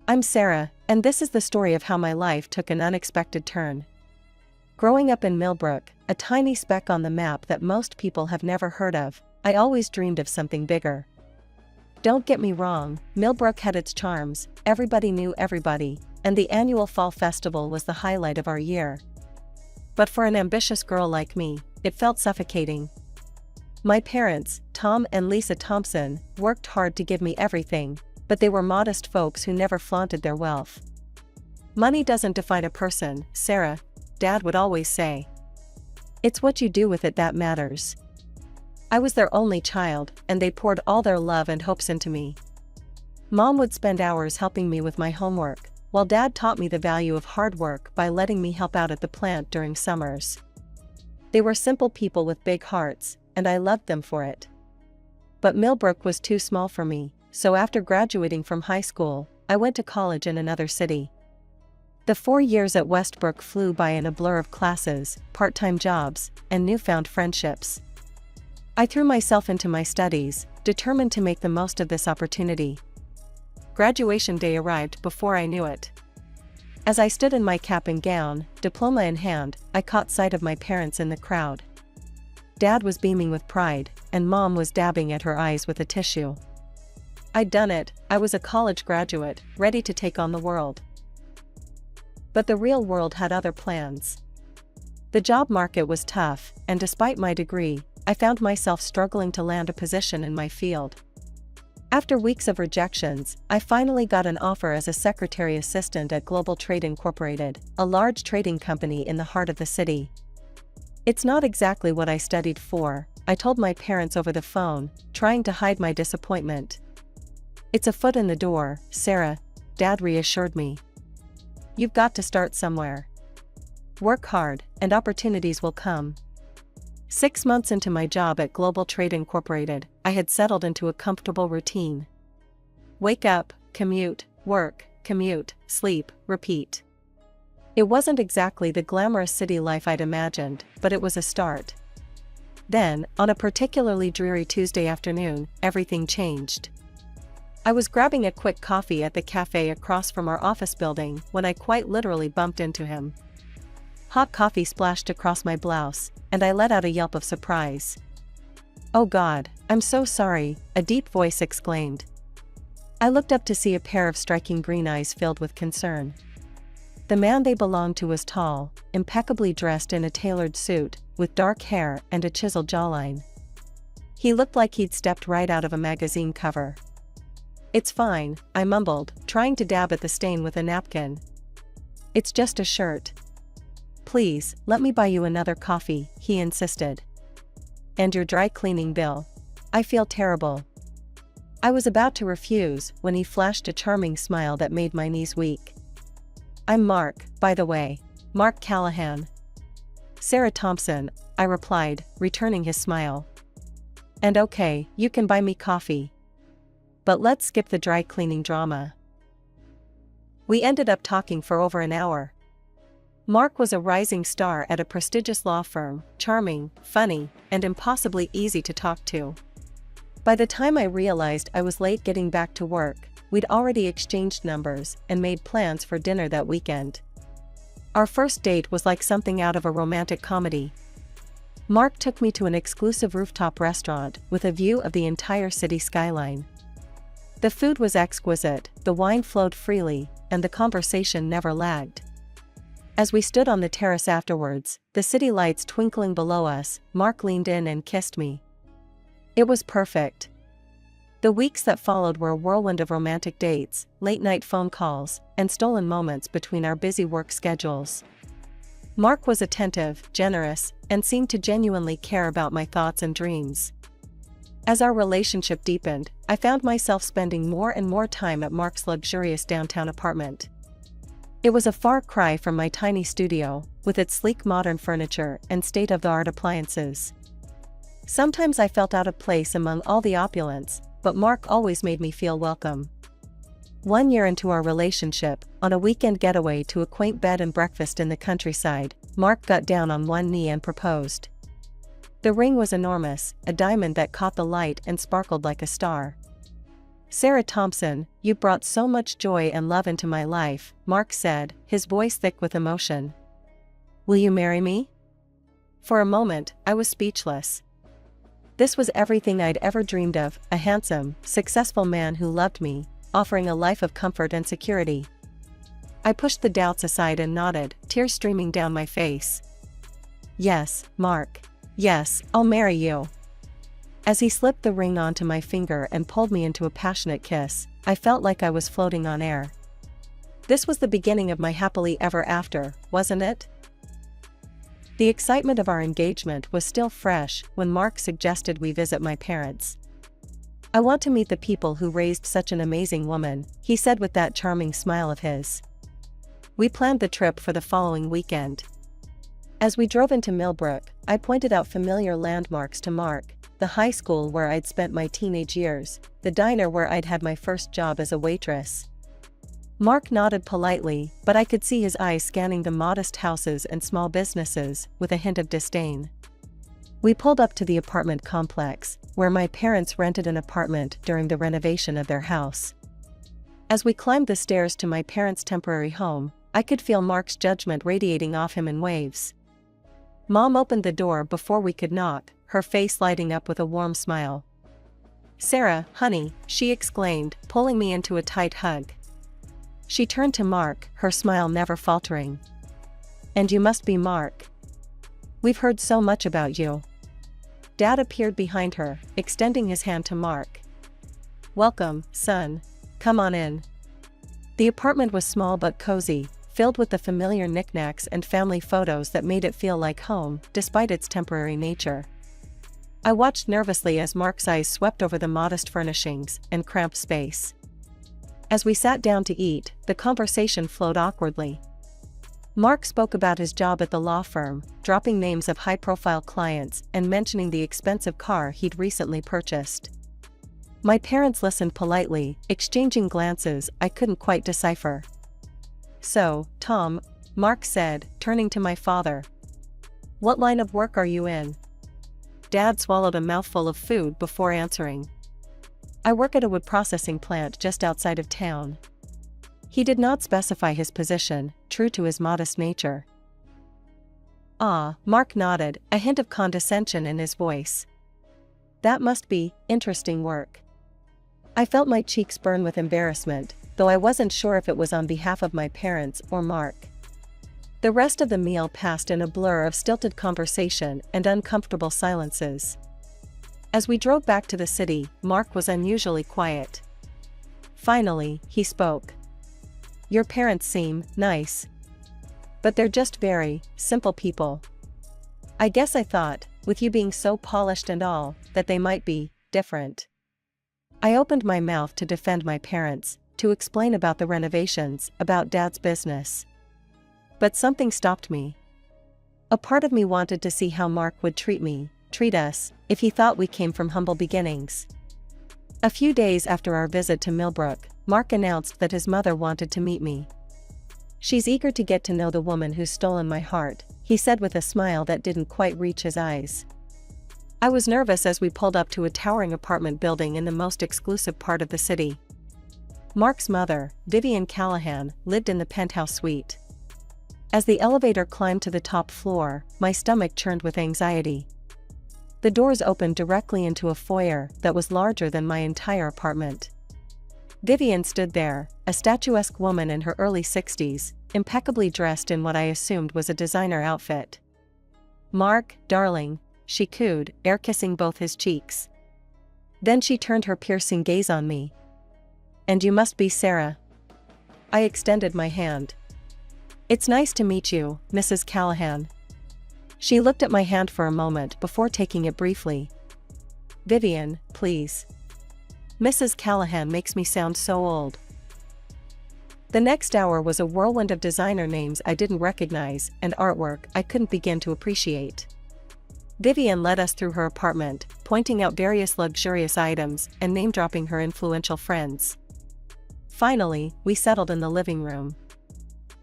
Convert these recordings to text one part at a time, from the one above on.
I'm Sarah, and this is the story of how my life took an unexpected turn. Growing up in Millbrook, a tiny speck on the map that most people have never heard of, I always dreamed of something bigger. Don't get me wrong, Millbrook had its charms, everybody knew everybody, and the annual fall festival was the highlight of our year. But for an ambitious girl like me, it felt suffocating. My parents, Tom and Lisa Thompson, worked hard to give me everything, but they were modest folks who never flaunted their wealth. Money doesn't define a person, Sarah, Dad would always say. It's what you do with it that matters. I was their only child, and they poured all their love and hopes into me. Mom would spend hours helping me with my homework, while Dad taught me the value of hard work by letting me help out at the plant during summers. They were simple people with big hearts, and I loved them for it. But Millbrook was too small for me, so after graduating from high school, I went to college in another city. The 4 years at Westbrook flew by in a blur of classes, part-time jobs, and newfound friendships. I threw myself into my studies, determined to make the most of this opportunity. Graduation day arrived before I knew it. As I stood in my cap and gown, diploma in hand, I caught sight of my parents in the crowd. Dad was beaming with pride, and Mom was dabbing at her eyes with a tissue. I'd done it, I was a college graduate, ready to take on the world. But the real world had other plans. The job market was tough, and despite my degree, I found myself struggling to land a position in my field. After weeks of rejections, I finally got an offer as a secretary assistant at Global Trade Incorporated, a large trading company in the heart of the city. It's not exactly what I studied for, I told my parents over the phone, trying to hide my disappointment. It's a foot in the door, Sarah, Dad reassured me. You've got to start somewhere. Work hard, and opportunities will come. 6 months into my job at Global Trade Incorporated, I had settled into a comfortable routine. Wake up, commute, work, commute, sleep, repeat. It wasn't exactly the glamorous city life I'd imagined, but it was a start. Then, on a particularly dreary Tuesday afternoon, everything changed. I was grabbing a quick coffee at the cafe across from our office building when I quite literally bumped into him. Hot coffee splashed across my blouse, and I let out a yelp of surprise. "Oh God, I'm so sorry," a deep voice exclaimed. I looked up to see a pair of striking green eyes filled with concern. The man they belonged to was tall, impeccably dressed in a tailored suit, with dark hair and a chiseled jawline. He looked like he'd stepped right out of a magazine cover. "It's fine," I mumbled, trying to dab at the stain with a napkin. "It's just a shirt." "Please, let me buy you another coffee," he insisted. "And your dry cleaning bill. I feel terrible." I was about to refuse when he flashed a charming smile that made my knees weak. "I'm Mark, by the way. Mark Callahan." "Sarah Thompson," I replied, returning his smile. "And okay, you can buy me coffee. But let's skip the dry cleaning drama." We ended up talking for over an hour. Mark was a rising star at a prestigious law firm, charming, funny, and impossibly easy to talk to. By the time I realized I was late getting back to work, we'd already exchanged numbers and made plans for dinner that weekend. Our first date was like something out of a romantic comedy. Mark took me to an exclusive rooftop restaurant with a view of the entire city skyline. The food was exquisite, the wine flowed freely, and the conversation never lagged. As we stood on the terrace afterwards, the city lights twinkling below us, Mark leaned in and kissed me. It was perfect. The weeks that followed were a whirlwind of romantic dates, late-night phone calls, and stolen moments between our busy work schedules. Mark was attentive, generous, and seemed to genuinely care about my thoughts and dreams. As our relationship deepened, I found myself spending more and more time at Mark's luxurious downtown apartment. It was a far cry from my tiny studio, with its sleek modern furniture and state-of-the-art appliances. Sometimes I felt out of place among all the opulence, but Mark always made me feel welcome. 1 year into our relationship, on a weekend getaway to a quaint bed and breakfast in the countryside, Mark got down on one knee and proposed. The ring was enormous, a diamond that caught the light and sparkled like a star. Sarah Thompson, you brought so much joy and love into my life, Mark said, his voice thick with emotion. Will you marry me? For a moment, I was speechless. This was everything I'd ever dreamed of, a handsome, successful man who loved me, offering a life of comfort and security. I pushed the doubts aside and nodded, tears streaming down my face. Yes, Mark. Yes, I'll marry you. As he slipped the ring onto my finger and pulled me into a passionate kiss, I felt like I was floating on air. This was the beginning of my happily ever after, wasn't it? The excitement of our engagement was still fresh when Mark suggested we visit my parents. I want to meet the people who raised such an amazing woman, he said with that charming smile of his. We planned the trip for the following weekend. As we drove into Millbrook, I pointed out familiar landmarks to Mark. The high school where I'd spent my teenage years, the diner where I'd had my first job as a waitress. Mark nodded politely, but I could see his eyes scanning the modest houses and small businesses with a hint of disdain. We pulled up to the apartment complex, where my parents rented an apartment during the renovation of their house. As we climbed the stairs to my parents' temporary home, I could feel Mark's judgment radiating off him in waves. Mom opened the door before we could knock, her face lighting up with a warm smile. Sarah, honey, she exclaimed, pulling me into a tight hug. She turned to Mark, her smile never faltering. And you must be Mark. We've heard so much about you. Dad appeared behind her, extending his hand to Mark. Welcome, son. Come on in. The apartment was small but cozy, filled with the familiar knickknacks and family photos that made it feel like home, despite its temporary nature. I watched nervously as Mark's eyes swept over the modest furnishings and cramped space. As we sat down to eat, the conversation flowed awkwardly. Mark spoke about his job at the law firm, dropping names of high-profile clients and mentioning the expensive car he'd recently purchased. My parents listened politely, exchanging glances I couldn't quite decipher. So, Tom, Mark said, turning to my father. What line of work are you in? Dad swallowed a mouthful of food before answering. I work at a wood processing plant just outside of town. He did not specify his position, true to his modest nature. Ah, Mark nodded, a hint of condescension in his voice. That must be interesting work. I felt my cheeks burn with embarrassment, though I wasn't sure if it was on behalf of my parents or Mark. The rest of the meal passed in a blur of stilted conversation and uncomfortable silences. As we drove back to the city, Mark was unusually quiet. Finally, he spoke. Your parents seem nice. But they're just very simple people. I guess I thought, with you being so polished and all, that they might be different. I opened my mouth to defend my parents, to explain about the renovations, about Dad's business. But something stopped me. A part of me wanted to see how Mark would treat us, if he thought we came from humble beginnings. A few days after our visit to Millbrook, Mark announced that his mother wanted to meet me. She's eager to get to know the woman who's stolen my heart, he said with a smile that didn't quite reach his eyes. I was nervous as we pulled up to a towering apartment building in the most exclusive part of the city. Mark's mother, Vivian Callahan, lived in the penthouse suite. As the elevator climbed to the top floor, my stomach churned with anxiety. The doors opened directly into a foyer that was larger than my entire apartment. Vivian stood there, a statuesque woman in her early 60s, impeccably dressed in what I assumed was a designer outfit. Mark, darling, she cooed, air-kissing both his cheeks. Then she turned her piercing gaze on me. And you must be Sarah. I extended my hand. It's nice to meet you, Mrs. Callahan. She looked at my hand for a moment before taking it briefly. Vivian, please. Mrs. Callahan makes me sound so old. The next hour was a whirlwind of designer names I didn't recognize and artwork I couldn't begin to appreciate. Vivian led us through her apartment, pointing out various luxurious items and name-dropping her influential friends. Finally, we settled in the living room.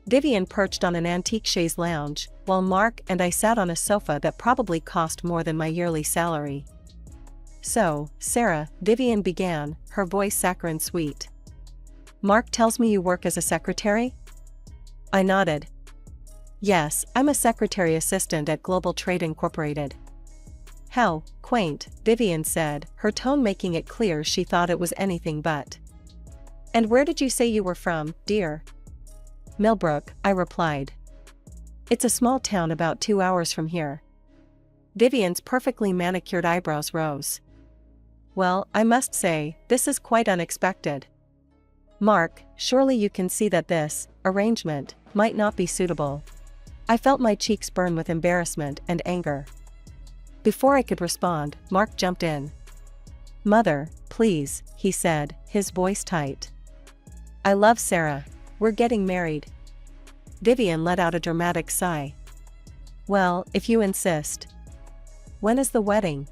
Vivian perched on an antique chaise lounge, while Mark and I sat on a sofa that probably cost more than my yearly salary. So, Sarah, Vivian began, her voice saccharine sweet. Mark tells me you work as a secretary? I nodded. Yes, I'm a secretary assistant at Global Trade Incorporated. How quaint, Vivian said, her tone making it clear she thought it was anything but. And where did you say you were from, dear? Millbrook, I replied. It's a small town about 2 hours from here. Vivian's perfectly manicured eyebrows rose. Well, I must say, this is quite unexpected. Mark, surely you can see that this arrangement might not be suitable. I felt my cheeks burn with embarrassment and anger. Before I could respond, Mark jumped in. Mother, please, he said, his voice tight. I love Sarah. We're getting married. Vivian let out a dramatic sigh. Well, if you insist. When is the wedding?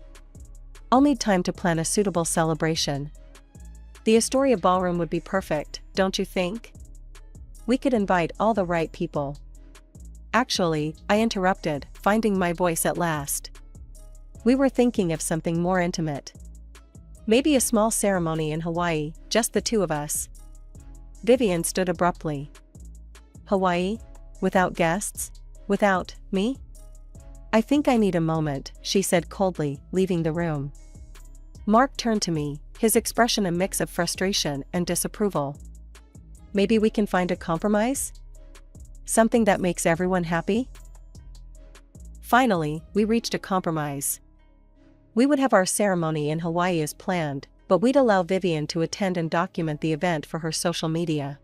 I'll need time to plan a suitable celebration. The Astoria Ballroom would be perfect, don't you think? We could invite all the right people. Actually, I interrupted, finding my voice at last. We were thinking of something more intimate. Maybe a small ceremony in Hawaii, just the two of us. Vivian stood abruptly. Hawaii? Without guests? Without me? I think I need a moment, she said coldly, leaving the room. Mark turned to me, his expression a mix of frustration and disapproval. Maybe we can find a compromise? Something that makes everyone happy? Finally, we reached a compromise. We would have our ceremony in Hawaii as planned, but we'd allow Vivian to attend and document the event for her social media.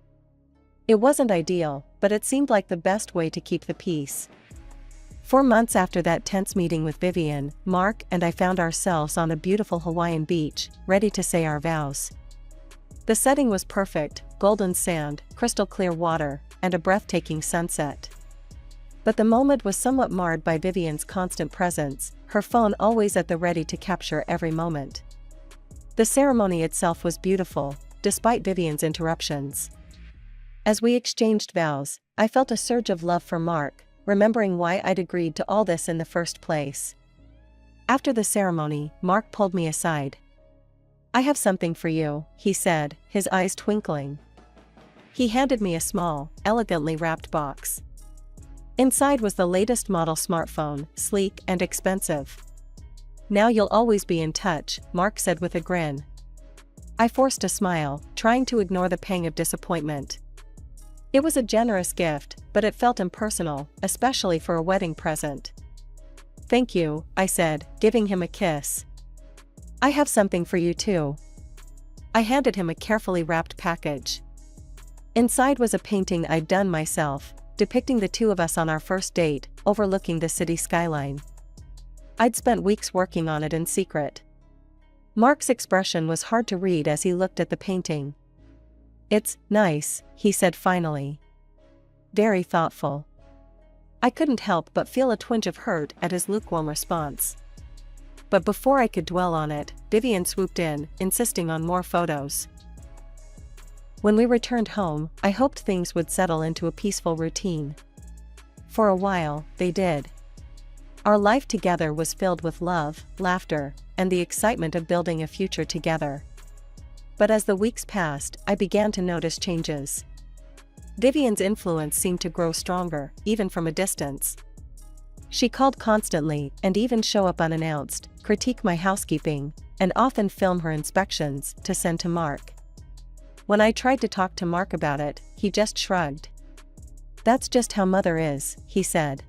It wasn't ideal, but it seemed like the best way to keep the peace. 4 months after that tense meeting with Vivian, Mark and I found ourselves on a beautiful Hawaiian beach, ready to say our vows. The setting was perfect, golden sand, crystal clear water, and a breathtaking sunset. But the moment was somewhat marred by Vivian's constant presence, her phone always at the ready to capture every moment. The ceremony itself was beautiful, despite Vivian's interruptions. As we exchanged vows, I felt a surge of love for Mark, remembering why I'd agreed to all this in the first place. After the ceremony, Mark pulled me aside. I have something for you, he said, his eyes twinkling. He handed me a small, elegantly wrapped box. Inside was the latest model smartphone, sleek and expensive. Now you'll always be in touch, Mark said with a grin. I forced a smile, trying to ignore the pang of disappointment. It was a generous gift, but it felt impersonal, especially for a wedding present. Thank you, I said, giving him a kiss. I have something for you too. I handed him a carefully wrapped package. Inside was a painting I'd done myself, depicting the two of us on our first date, overlooking the city skyline. I'd spent weeks working on it in secret. Mark's expression was hard to read as he looked at the painting. It's nice, he said finally. Very thoughtful. I couldn't help but feel a twinge of hurt at his lukewarm response. But before I could dwell on it, Vivian swooped in, insisting on more photos. When we returned home, I hoped things would settle into a peaceful routine. For a while, they did. Our life together was filled with love, laughter, and the excitement of building a future together. But as the weeks passed, I began to notice changes. Vivian's influence seemed to grow stronger, even from a distance. She called constantly, and even show up unannounced, critique my housekeeping, and often film her inspections to send to Mark. When I tried to talk to Mark about it, he just shrugged. That's just how Mother is, he said.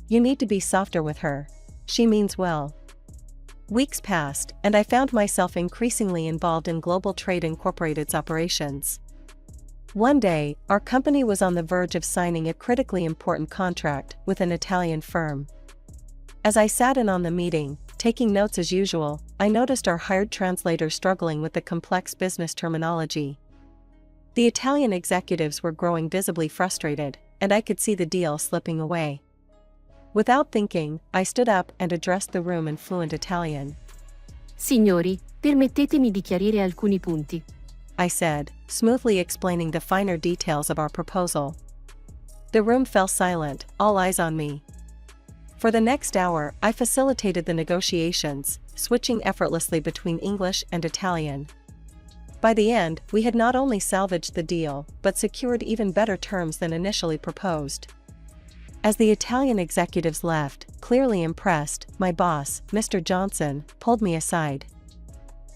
You need to be softer with her. She means well. Weeks passed, and I found myself increasingly involved in Global Trade Incorporated's operations. One day, our company was on the verge of signing a critically important contract with an Italian firm. As I sat in on the meeting, taking notes as usual, I noticed our hired translator struggling with the complex business terminology. The Italian executives were growing visibly frustrated, and I could see the deal slipping away. Without thinking, I stood up and addressed the room in fluent Italian. Signori, permettetemi di chiarire alcuni punti. I said, smoothly explaining the finer details of our proposal. The room fell silent, all eyes on me. For the next hour, I facilitated the negotiations, switching effortlessly between English and Italian. By the end, we had not only salvaged the deal, but secured even better terms than initially proposed. As the Italian executives left, clearly impressed, my boss, Mr. Johnson, pulled me aside.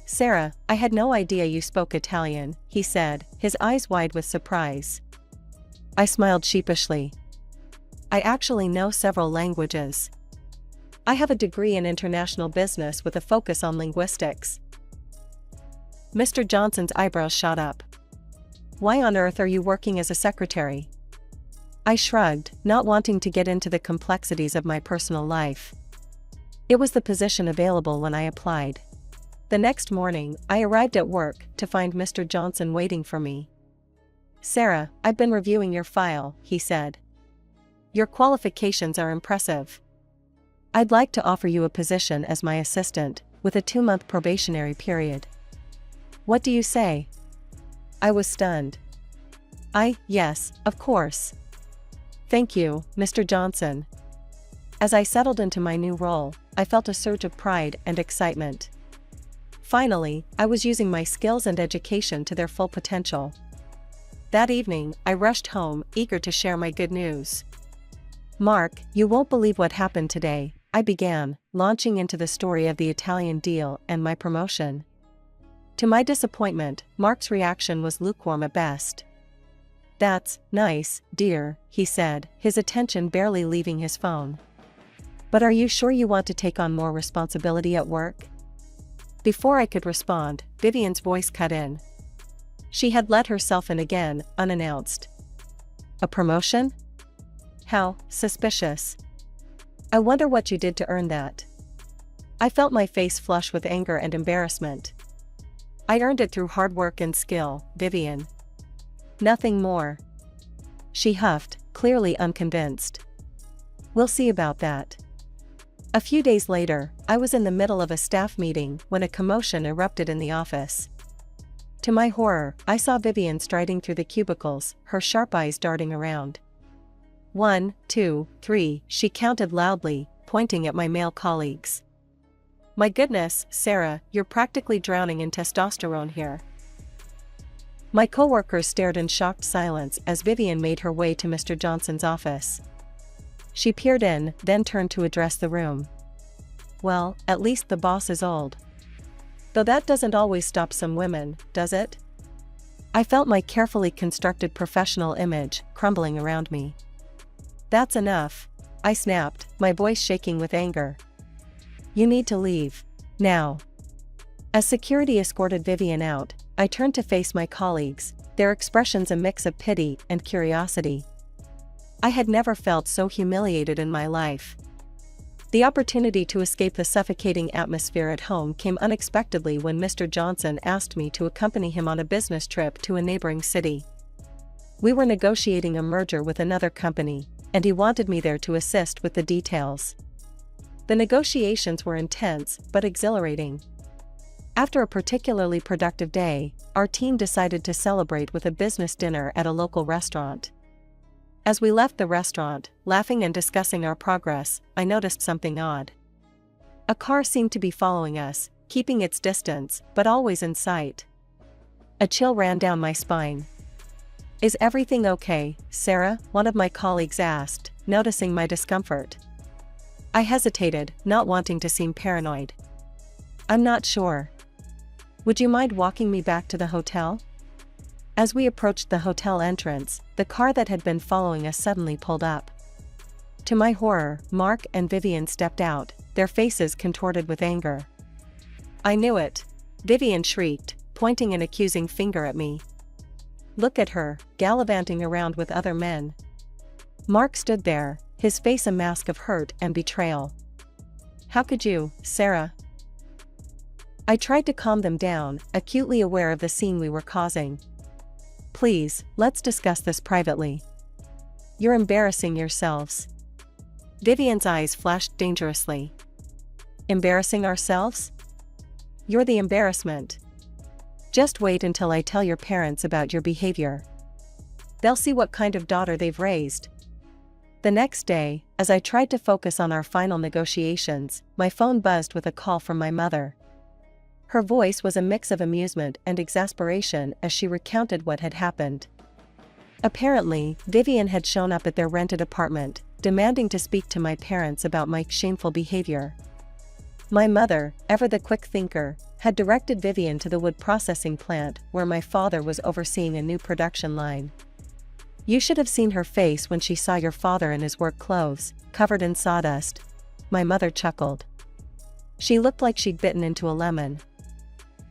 "Sarah, I had no idea you spoke Italian," he said, his eyes wide with surprise. I smiled sheepishly. "I actually know several languages. I have a degree in international business with a focus on linguistics." Mr. Johnson's eyebrows shot up. "Why on earth are you working as a secretary?" I shrugged, not wanting to get into the complexities of my personal life. It was the position available when I applied. The next morning, I arrived at work to find Mr. Johnson waiting for me. "Sarah, I've been reviewing your file," he said. "Your qualifications are impressive. I'd like to offer you a position as my assistant, with a 2-month probationary period. What do you say?" I was stunned. Yes, of course. Thank you, Mr. Johnson." As I settled into my new role, I felt a surge of pride and excitement. Finally, I was using my skills and education to their full potential. That evening, I rushed home, eager to share my good news. "Mark, you won't believe what happened today," I began, launching into the story of the Italian deal and my promotion. To my disappointment, Mark's reaction was lukewarm at best. "That's nice, dear," he said, his attention barely leaving his phone. "But are you sure you want to take on more responsibility at work?" Before I could respond, Vivian's voice cut in. She had let herself in again, unannounced. "A promotion? How suspicious. I wonder what you did to earn that." I felt my face flush with anger and embarrassment. "I earned it through hard work and skill, Vivian. Nothing more." She huffed, clearly unconvinced. "We'll see about that." A few days later, I was in the middle of a staff meeting when a commotion erupted in the office. To my horror, I saw Vivian striding through the cubicles, her sharp eyes darting around. 1, 2, 3, she counted loudly, pointing at my male colleagues. "My goodness, Sarah, you're practically drowning in testosterone here." My coworkers stared in shocked silence as Vivian made her way to Mr. Johnson's office. She peered in, then turned to address the room. "Well, at least the boss is old. Though that doesn't always stop some women, does it?" I felt my carefully constructed professional image crumbling around me. "That's enough," I snapped, my voice shaking with anger. "You need to leave. Now." As security escorted Vivian out, I turned to face my colleagues, their expressions a mix of pity and curiosity. I had never felt so humiliated in my life. The opportunity to escape the suffocating atmosphere at home came unexpectedly when Mr. Johnson asked me to accompany him on a business trip to a neighboring city. We were negotiating a merger with another company, and he wanted me there to assist with the details. The negotiations were intense but exhilarating. After a particularly productive day, our team decided to celebrate with a business dinner at a local restaurant. As we left the restaurant, laughing and discussing our progress, I noticed something odd. A car seemed to be following us, keeping its distance, but always in sight. A chill ran down my spine. "Is everything okay, Sarah?" one of my colleagues asked, noticing my discomfort. I hesitated, not wanting to seem paranoid. "I'm not sure. Would you mind walking me back to the hotel?" As we approached the hotel entrance, the car that had been following us suddenly pulled up. To my horror, Mark and Vivian stepped out, their faces contorted with anger. "I knew it!" Vivian shrieked, pointing an accusing finger at me. "Look at her, gallivanting around with other men." Mark stood there, his face a mask of hurt and betrayal. "How could you, Sarah?" I tried to calm them down, acutely aware of the scene we were causing. "Please, let's discuss this privately. You're embarrassing yourselves." Vivian's eyes flashed dangerously. "Embarrassing ourselves? You're the embarrassment. Just wait until I tell your parents about your behavior. They'll see what kind of daughter they've raised." The next day, as I tried to focus on our final negotiations, my phone buzzed with a call from my mother. Her voice was a mix of amusement and exasperation as she recounted what had happened. Apparently, Vivian had shown up at their rented apartment, demanding to speak to my parents about Mike's shameful behavior. My mother, ever the quick thinker, had directed Vivian to the wood processing plant where my father was overseeing a new production line. "You should have seen her face when she saw your father in his work clothes, covered in sawdust," my mother chuckled. "She looked like she'd bitten into a lemon."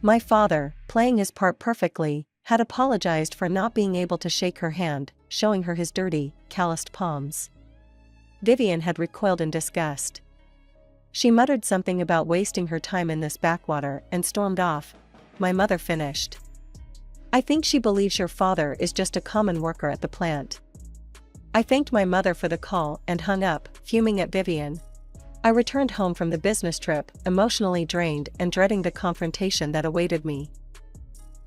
My father, playing his part perfectly, had apologized for not being able to shake her hand, showing her his dirty, calloused palms. Vivian had recoiled in disgust. She muttered something about wasting her time in this backwater and stormed off. My mother finished. "I think she believes your father is just a common worker at the plant." I thanked my mother for the call and hung up, fuming at Vivian. I returned home from the business trip, emotionally drained and dreading the confrontation that awaited me.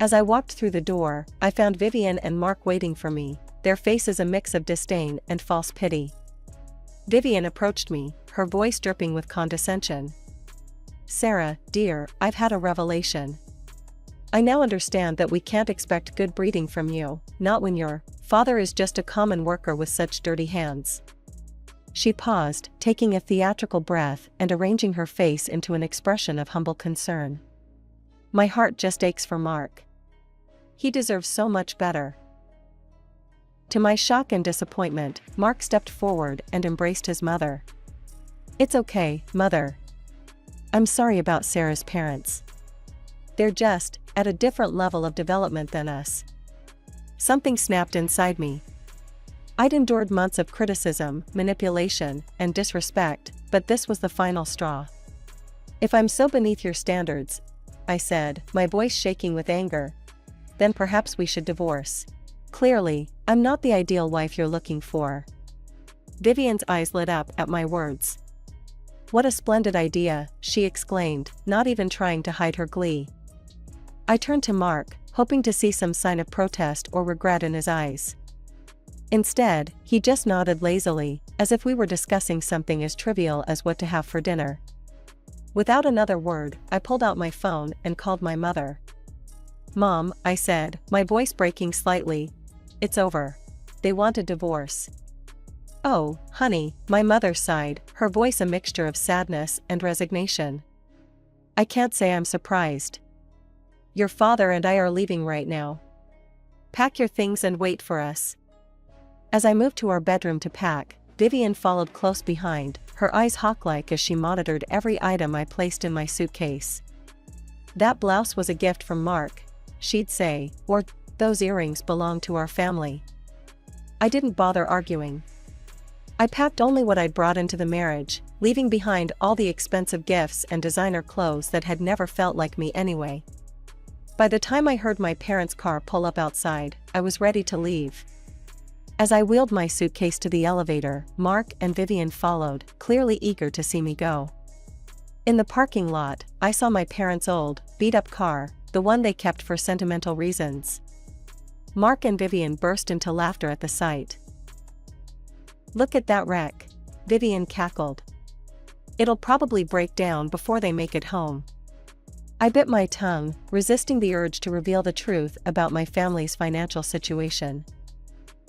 As I walked through the door, I found Vivian and Mark waiting for me, their faces a mix of disdain and false pity. Vivian approached me, her voice dripping with condescension. "Sarah, dear, I've had a revelation. I now understand that we can't expect good breeding from you, not when your father is just a common worker with such dirty hands." She paused, taking a theatrical breath and arranging her face into an expression of humble concern. "My heart just aches for Mark. He deserves so much better." To my shock and disappointment, Mark stepped forward and embraced his mother. "It's okay, Mother. I'm sorry about Sarah's parents. They're just at a different level of development than us." Something snapped inside me. I'd endured months of criticism, manipulation, and disrespect, but this was the final straw. "If I'm so beneath your standards," I said, my voice shaking with anger, "then perhaps we should divorce. Clearly, I'm not the ideal wife you're looking for." Vivian's eyes lit up at my words. "What a splendid idea," she exclaimed, not even trying to hide her glee. I turned to Mark, hoping to see some sign of protest or regret in his eyes. Instead, he just nodded lazily, as if we were discussing something as trivial as what to have for dinner. Without another word, I pulled out my phone and called my mother. "Mom," I said, my voice breaking slightly, "it's over. They want a divorce." "Oh, honey," my mother sighed, her voice a mixture of sadness and resignation. "I can't say I'm surprised. Your father and I are leaving right now. Pack your things and wait for us." As I moved to our bedroom to pack, Vivian followed close behind, her eyes hawk-like as she monitored every item I placed in my suitcase. "That blouse was a gift from Mark," she'd say, or "those earrings belong to our family." I didn't bother arguing. I packed only what I'd brought into the marriage, leaving behind all the expensive gifts and designer clothes that had never felt like me anyway. By the time I heard my parents' car pull up outside, I was ready to leave. As I wheeled my suitcase to the elevator, Mark and Vivian followed, clearly eager to see me go. In the parking lot, I saw my parents' old, beat-up car, the one they kept for sentimental reasons. Mark and Vivian burst into laughter at the sight. "Look at that wreck," Vivian cackled. "It'll probably break down before they make it home." I bit my tongue, resisting the urge to reveal the truth about my family's financial situation.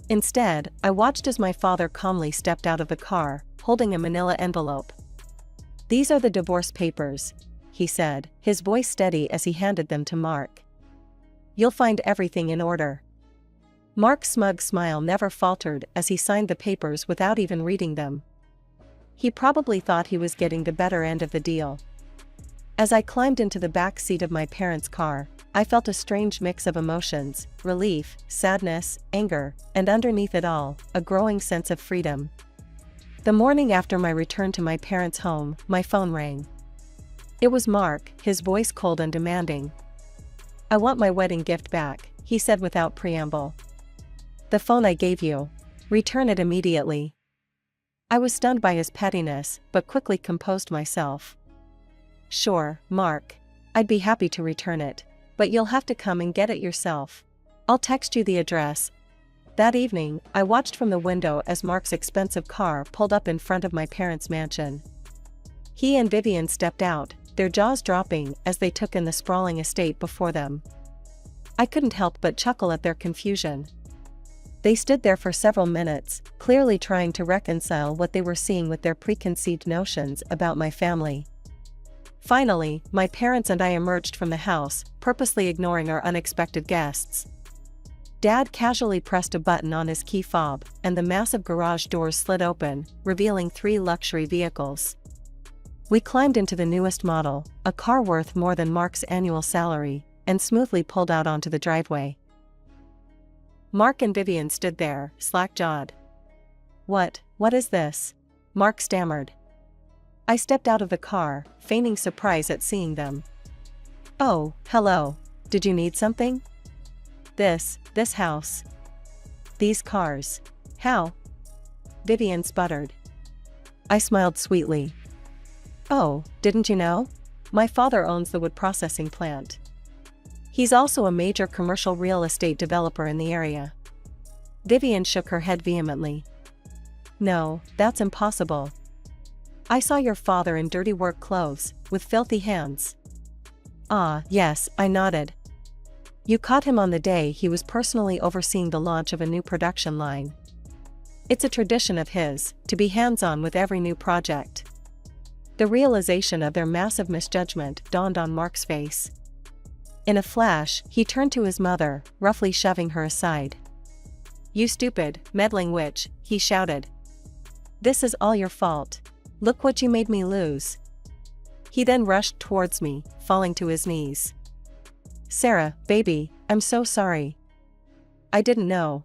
Instead, I watched as my father calmly stepped out of the car, holding a manila envelope. "These are the divorce papers," he said, his voice steady as he handed them to Mark. "You'll find everything in order." Mark's smug smile never faltered as he signed the papers without even reading them. He probably thought he was getting the better end of the deal. As I climbed into the back seat of my parents' car, I felt a strange mix of emotions: relief, sadness, anger, and underneath it all, a growing sense of freedom. The morning after my return to my parents' home, my phone rang. It was Mark, his voice cold and demanding. "I want my wedding gift back," he said without preamble. "The phone I gave you. Return it immediately." I was stunned by his pettiness, but quickly composed myself. "Sure, Mark. I'd be happy to return it. But you'll have to come and get it yourself. I'll text you the address." That evening, I watched from the window as Mark's expensive car pulled up in front of my parents' mansion. He and Vivian stepped out, their jaws dropping as they took in the sprawling estate before them. I couldn't help but chuckle at their confusion. They stood there for several minutes, clearly trying to reconcile what they were seeing with their preconceived notions about my family. Finally, my parents and I emerged from the house, purposely ignoring our unexpected guests. Dad casually pressed a button on his key fob, and the massive garage doors slid open, revealing 3 luxury vehicles. We climbed into the newest model, a car worth more than Mark's annual salary, and smoothly pulled out onto the driveway. Mark and Vivian stood there, slack-jawed. What is this?" Mark stammered. I stepped out of the car, feigning surprise at seeing them. "Oh, hello. Did you need something?" This house. These cars. How?" Vivian sputtered. I smiled sweetly. "Oh, didn't you know? My father owns the wood processing plant. He's also a major commercial real estate developer in the area." Vivian shook her head vehemently. "No, that's impossible. I saw your father in dirty work clothes, with filthy hands." "Ah, yes," I nodded. "You caught him on the day he was personally overseeing the launch of a new production line. It's a tradition of his, to be hands-on with every new project." The realization of their massive misjudgment dawned on Mark's face. In a flash, he turned to his mother, roughly shoving her aside. "You stupid, meddling witch," he shouted. "This is all your fault. Look what you made me lose." He then rushed towards me, falling to his knees. "Sarah, baby, I'm so sorry. I didn't know.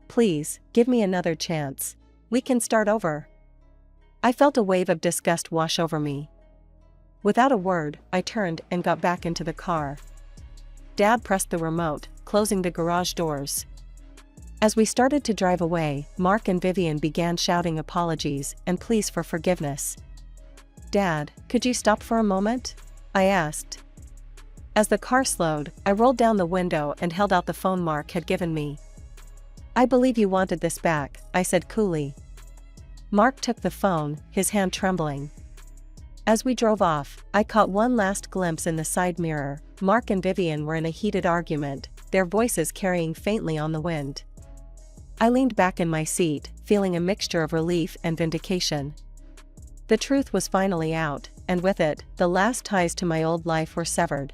Please, give me another chance. We can start over." I felt a wave of disgust wash over me. Without a word, I turned and got back into the car. Dad pressed the remote, closing the garage doors. As we started to drive away, Mark and Vivian began shouting apologies and pleas for forgiveness. "Dad, could you stop for a moment?" I asked. As the car slowed, I rolled down the window and held out the phone Mark had given me. "I believe you wanted this back," I said coolly. Mark took the phone, his hand trembling. As we drove off, I caught one last glimpse in the side mirror. Mark and Vivian were in a heated argument, their voices carrying faintly on the wind. I leaned back in my seat, feeling a mixture of relief and vindication. The truth was finally out, and with it, the last ties to my old life were severed.